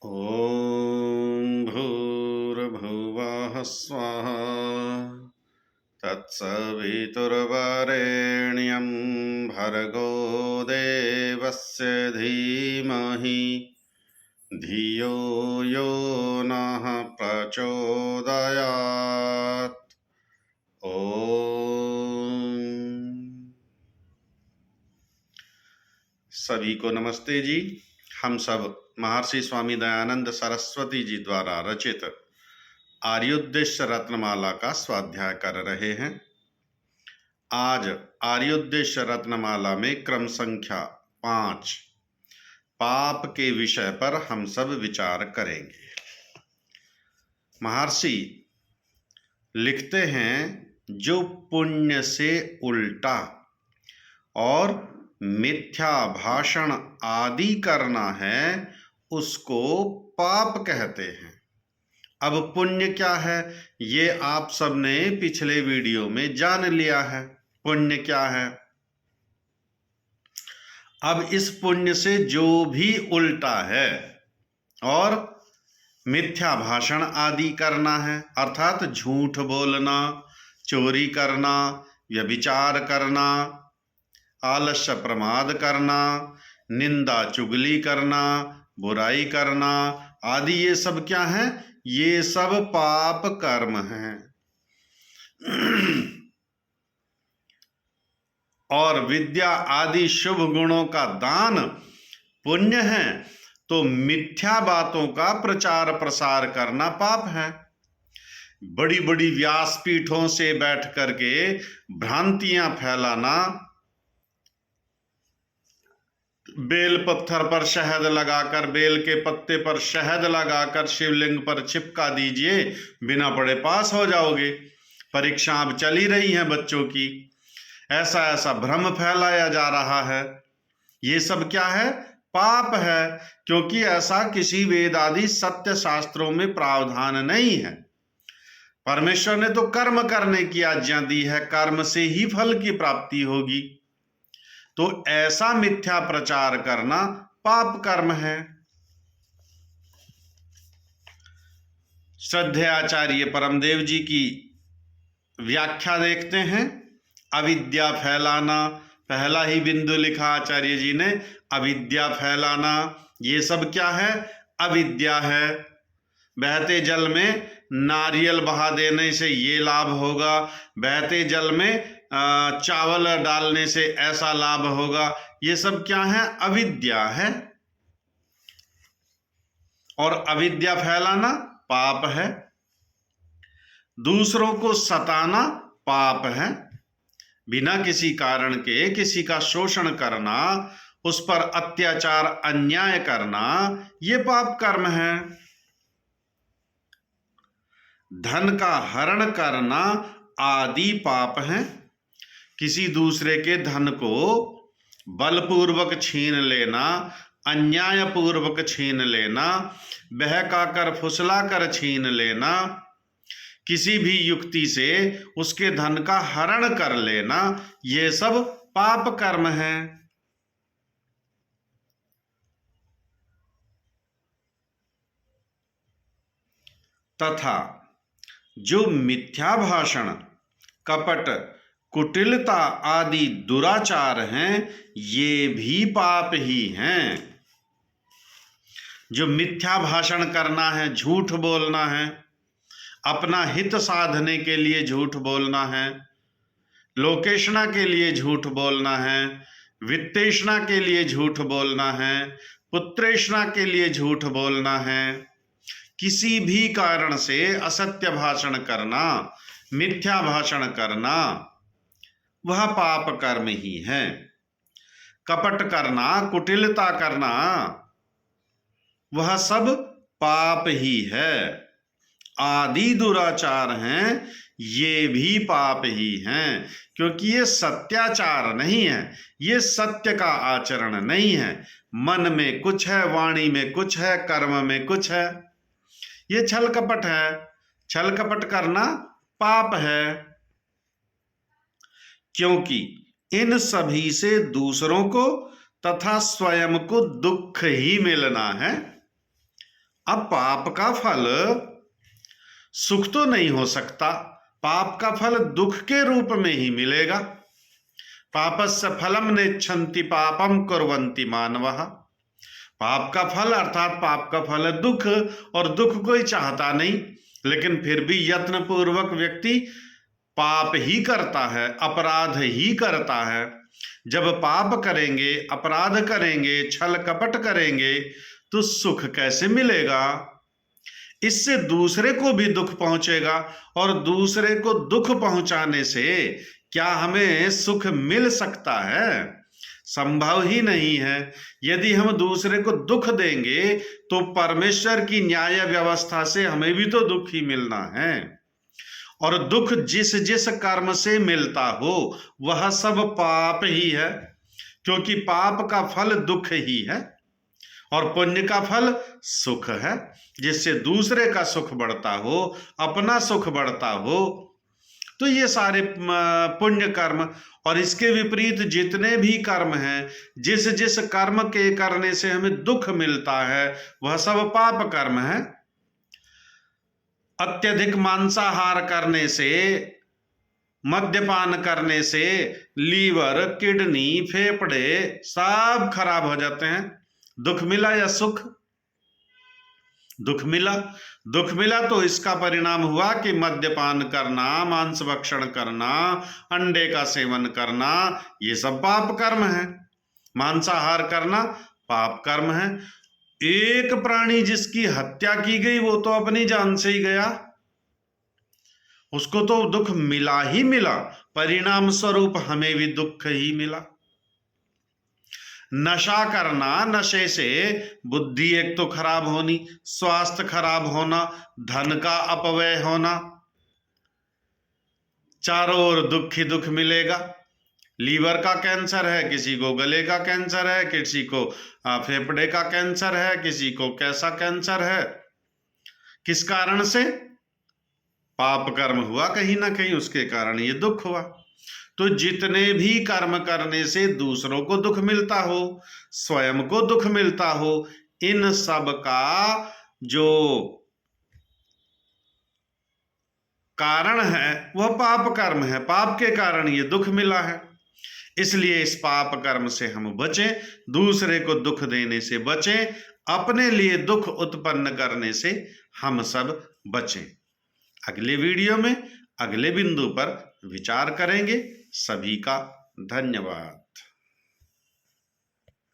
ॐ भूर्भुवः स्वः तत्सवितुर्वरेण्यं भर्गो देवस्य धीमहि धियो यो नः प्रचोदयात्। ओम सभी को नमस्ते जी। हम सब महर्षि स्वामी दयानंद सरस्वती जी द्वारा रचित आर्योद्देश्य रत्नमाला का स्वाध्याय कर रहे हैं। आज आर्योद्देश्य रत्नमाला में क्रम संख्या 5 पाप के विषय पर हम सब विचार करेंगे। महर्षि लिखते हैं, जो पुण्य से उल्टा और मिथ्या भाषण आदि करना है उसको पाप कहते हैं। अब पुण्य क्या है ये आप सबने पिछले वीडियो में जान लिया है। पुण्य क्या है? अब इस पुण्य से जो भी उल्टा है और मिथ्या भाषण आदि करना है, अर्थात झूठ बोलना, चोरी करना, व्यभिचार करना, आलस्य प्रमाद करना, निंदा चुगली करना, बुराई करना आदि, ये सब क्या है? ये सब पाप कर्म हैं। और विद्या आदि शुभ गुणों का दान पुण्य है, तो मिथ्या बातों का प्रचार प्रसार करना पाप है। बड़ी बड़ी व्यासपीठों से बैठ करके भ्रांतियां फैलाना, बेल पत्थर पर शहद लगाकर, बेल के पत्ते पर शहद लगाकर शिवलिंग पर चिपका दीजिए, बिना पढ़े पास हो जाओगे। परीक्षा अब चल ही रही है बच्चों की, ऐसा ऐसा भ्रम फैलाया जा रहा है। ये सब क्या है? पाप है, क्योंकि ऐसा किसी वेद आदि सत्य शास्त्रों में प्रावधान नहीं है। परमेश्वर ने तो कर्म करने की आज्ञा दी है, कर्म से ही फल की प्राप्ति होगी। तो ऐसा मिथ्या प्रचार करना पाप कर्म है। श्रद्धेय आचार्य परमदेव जी की व्याख्या देखते हैं। अविद्या फैलाना, पहला ही बिंदु लिखा आचार्य जी ने, अविद्या फैलाना, ये सब क्या है? अविद्या है। बहते जल में नारियल बहा देने से ये लाभ होगा, बहते जल में चावल डालने से ऐसा लाभ होगा, ये सब क्या है? अविद्या है। और अविद्या फैलाना पाप है। दूसरों को सताना पाप है। बिना किसी कारण के किसी का शोषण करना, उस पर अत्याचार अन्याय करना, ये पाप कर्म है। धन का हरण करना आदि पाप है। किसी दूसरे के धन को बलपूर्वक छीन लेना, अन्याय पूर्वक छीन लेना, बहकाकर फुसलाकर छीन लेना, किसी भी युक्ति से उसके धन का हरण कर लेना, ये सब पाप कर्म है। तथा जो मिथ्या भाषण, कपट, कुटिलता आदि दुराचार हैं, ये भी पाप ही हैं। जो मिथ्या भाषण करना है, झूठ बोलना है, अपना हित साधने के लिए झूठ बोलना है, लोकेशना के लिए झूठ बोलना है, वित्तेषणा के लिए झूठ बोलना है, पुत्रेषणा के लिए झूठ बोलना है, किसी भी कारण से असत्य भाषण करना, मिथ्या भाषण करना, वह पाप कर्म ही है। कपट करना, कुटिलता करना, वह सब पाप ही है। आदि दुराचार हैं, ये भी पाप ही हैं, क्योंकि ये सत्याचार नहीं है, ये सत्य का आचरण नहीं है। मन में कुछ है, वाणी में कुछ है, कर्म में कुछ है, ये छल कपट है। छल कपट करना पाप है, क्योंकि इन सभी से दूसरों को तथा स्वयं को दुख ही मिलना है। अब पाप का फल सुख तो नहीं हो सकता, पाप का फल दुख के रूप में ही मिलेगा। पापस्य फलम नेच्छन्ति पापम कुर्वन्ति मानवः। पाप का फल अर्थात पाप का फल है दुख, और दुख कोई चाहता नहीं, लेकिन फिर भी यत्न पूर्वक व्यक्ति पाप ही करता है, अपराध ही करता है। जब पाप करेंगे, अपराध करेंगे, छल कपट करेंगे, तो सुख कैसे मिलेगा? इससे दूसरे को भी दुख पहुंचेगा, और दूसरे को दुख पहुंचाने से क्या हमें सुख मिल सकता है? संभव ही नहीं है। यदि हम दूसरे को दुख देंगे तो परमेश्वर की न्याय व्यवस्था से हमें भी तो दुख ही मिलना है, और दुख जिस जिस कर्म से मिलता हो वह सब पाप ही है, क्योंकि पाप का फल दुख ही है और पुण्य का फल सुख है, जिससे दूसरे का सुख बढ़ता हो, अपना सुख बढ़ता हो। तो ये सारे पुण्य कर्म, और इसके विपरीत जितने भी कर्म हैं, जिस जिस कर्म के करने से हमें दुख मिलता है वह सब पाप कर्म है। अत्यधिक मांसाहार करने से, मद्यपान करने से लीवर, किडनी, फेफड़े सब खराब हो जाते हैं। दुख मिला या सुख? दुख मिला। दुख मिला तो इसका परिणाम हुआ कि मद्यपान करना, मांस भक्षण करना, अंडे का सेवन करना, ये सब पाप कर्म है। मांसाहार करना पाप कर्म है। एक प्राणी जिसकी हत्या की गई वो तो अपनी जान से ही गया, उसको तो दुख मिला ही मिला, परिणाम स्वरूप हमें भी दुख ही मिला। नशा करना, नशे से बुद्धि एक तो खराब होनी, स्वास्थ्य खराब होना, धन का अपव्यय होना, चारों ओर दुख ही दुख मिलेगा। लीवर का कैंसर है, किसी को गले का कैंसर है, किसी को फेफड़े का कैंसर है, किसी को कैसा कैंसर है। किस कारण से? पाप कर्म हुआ कहीं ना कहीं, उसके कारण ये दुख हुआ। तो जितने भी कर्म करने से दूसरों को दुख मिलता हो, स्वयं को दुख मिलता हो, इन सब का जो कारण है वह पाप कर्म है। पाप के कारण ये दुख मिला है। इसलिए इस पाप कर्म से हम बचें, दूसरे को दुख देने से बचें, अपने लिए दुख उत्पन्न करने से हम सब बचें। अगले वीडियो में अगले बिंदु पर विचार करेंगे। सभी का धन्यवाद।